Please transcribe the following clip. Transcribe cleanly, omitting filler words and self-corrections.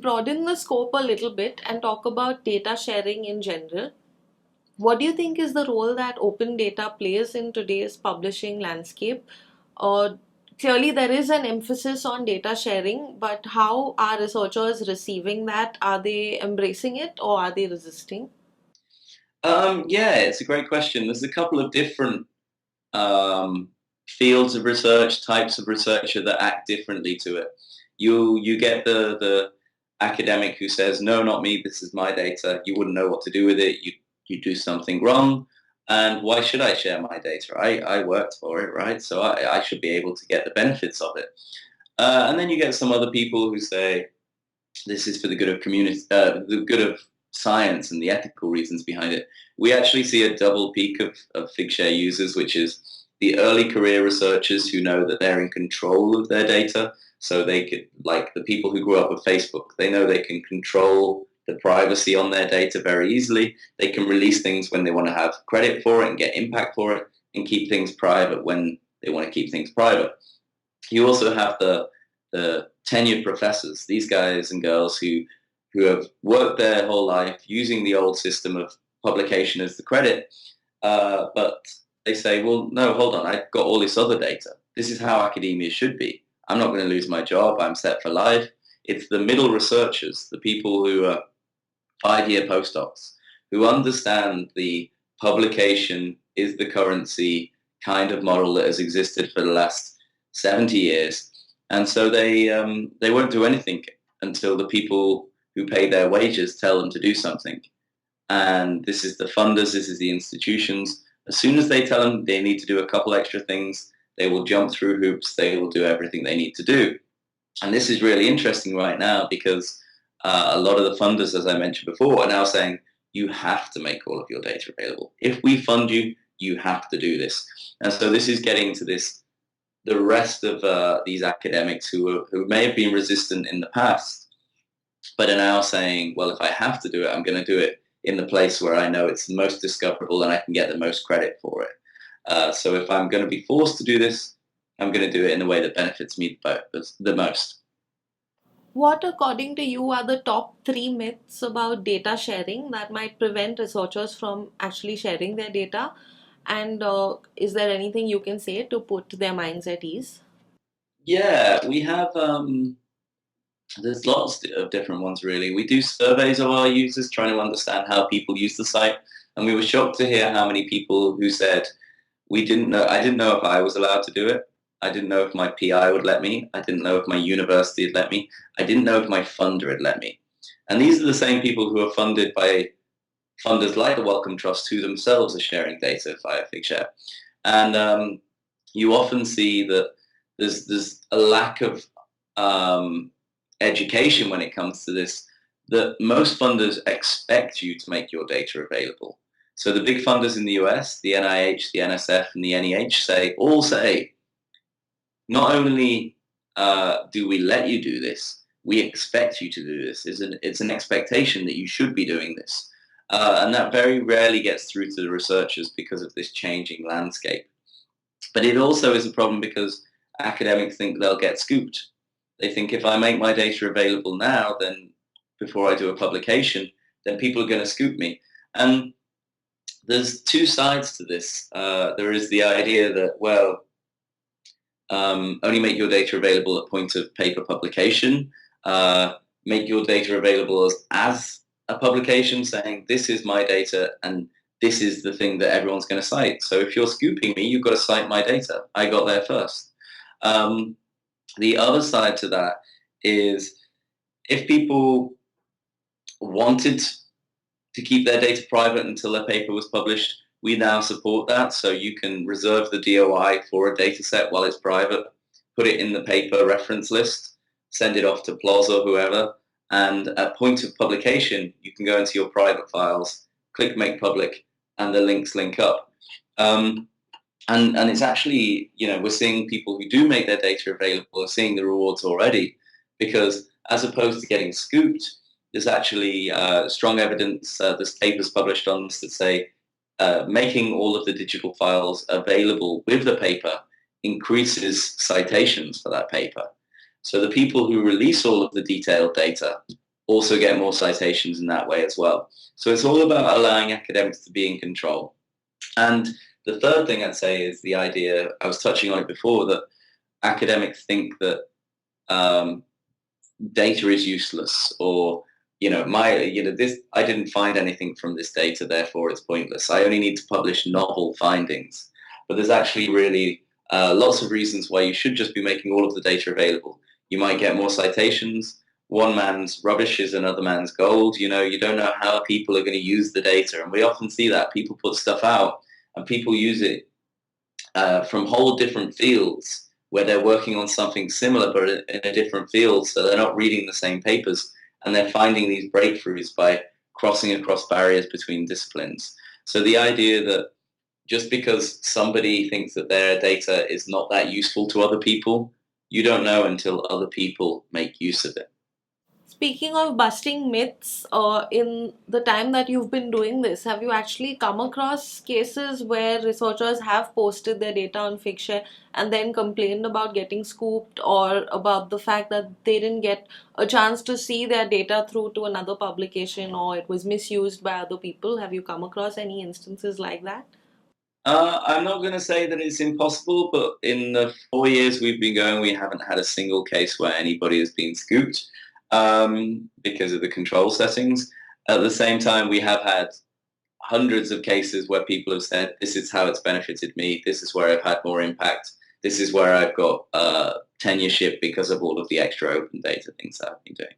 broaden the scope a little bit and talk about data sharing in general. What do you think is the role that open data plays in today's publishing landscape? Uh, Clearly, there is an emphasis on data sharing, but how are researchers receiving that? Are they embracing it or are they resisting? Yeah, it's a great question. There's a couple of different um, fields of research, types of researcher that act differently to it. You get the academic who says, "No, not me. This is my data. You wouldn't know what to do with it. You do something wrong, and why should I share my data? I worked for it, right? So I should be able to get the benefits of it." And then you get some other people who say, this is for the good of community, the good of science and the ethical reasons behind it. We actually see a double peak of Figshare users, which is the early career researchers who know that they're in control of their data. So they could, like the people who grew up with Facebook, they know they can control the privacy on their data very easily. They can release things when they want to have credit for it and get impact for it, and keep things private when they want to keep things private. You also have the tenured professors, these guys and girls who have worked their whole life using the old system of publication as the credit, but they say, well, no, hold on, I've got all this other data. This is how academia should be. I'm not going to lose my job. I'm set for life. It's the middle researchers, the people who are 5-year postdocs, who understand the publication is the currency kind of model that has existed for the last 70 years. And so they won't do anything until the people who pay their wages tell them to do something. And this is the funders, this is the institutions. As soon as they tell them they need to do a couple extra things, they will jump through hoops, they will do everything they need to do. And this is really interesting right now because a lot of the funders, as I mentioned before, are now saying, you have to make all of your data available. If we fund you, you have to do this. And so this is getting to the rest of these academics who may have been resistant in the past, but are now saying, well, if I have to do it, I'm going to do it in the place where I know it's the most discoverable and I can get the most credit for it. So if I'm going to be forced to do this, I'm going to do it in a way that benefits me the most. What, according to you, are the top three myths about data sharing that might prevent researchers from actually sharing their data? And is there anything you can say to put their minds at ease? Yeah, we have. There's lots of different ones, really. We do surveys of our users trying to understand how people use the site. And we were shocked to hear how many people who said, we didn't know, I didn't know if I was allowed to do it. I didn't know if my PI would let me. I didn't know if my university had let me. I didn't know if my funder had let me. And these are the same people who are funded by funders like the Wellcome Trust who themselves are sharing data via Figshare. And you often see that there's a lack of um, education when it comes to this, that most funders expect you to make your data available. So the big funders in the US, the NIH, the NSF, and the NEH all say, not only do we let you do this, we expect you to do this. It's an expectation that you should be doing this. And that very rarely gets through to the researchers because of this changing landscape. But it also is a problem because academics think they'll get scooped. They think if I make my data available now, then before I do a publication, then people are going to scoop me. And there's two sides to this. There is the idea that, well, only make your data available at point of paper publication. Make your data available as a publication saying, this is my data and this is the thing that everyone's going to cite. So if you're scooping me, you've got to cite my data. I got there first. The other side to that is if people wanted to keep their data private until their paper was published, we now support that. So you can reserve the DOI for a data set while it's private, put it in the paper reference list, send it off to PLOS or whoever, and at point of publication, you can go into your private files, click make public, and the links link up. And it's actually, we're seeing people who do make their data available are seeing the rewards already, because as opposed to getting scooped, there's actually strong evidence, there's papers published on this that say making all of the digital files available with the paper increases citations for that paper. So the people who release all of the detailed data also get more citations in that way as well. So it's all about allowing academics to be in control. And the third thing I'd say is the idea, I was touching on it before, that academics think that um, data is useless, or this, I didn't find anything from this data, therefore it's pointless. I only need to publish novel findings. But there's actually really lots of reasons why you should just be making all of the data available. You might get more citations. One man's rubbish is another man's gold. You don't know how people are going to use the data, and we often see that people put stuff out and people use it from whole different fields where they're working on something similar but in a different field, so they're not reading the same papers, and they're finding these breakthroughs by crossing across barriers between disciplines. So the idea that just because somebody thinks that their data is not that useful to other people, you don't know until other people make use of it. Speaking of busting myths, in the time that you've been doing this, have you actually come across cases where researchers have posted their data on Figshare and then complained about getting scooped, or about the fact that they didn't get a chance to see their data through to another publication, or it was misused by other people? Have you come across any instances like that? I'm not going to say that it's impossible, but in the 4 years we've been going, we haven't had a single case where anybody has been scooped because of the control settings. At the same time, we have had hundreds of cases where people have said, this is how it's benefited me, this is where I've had more impact, this is where I've got tenureship because of all of the extra open data things that I've been doing.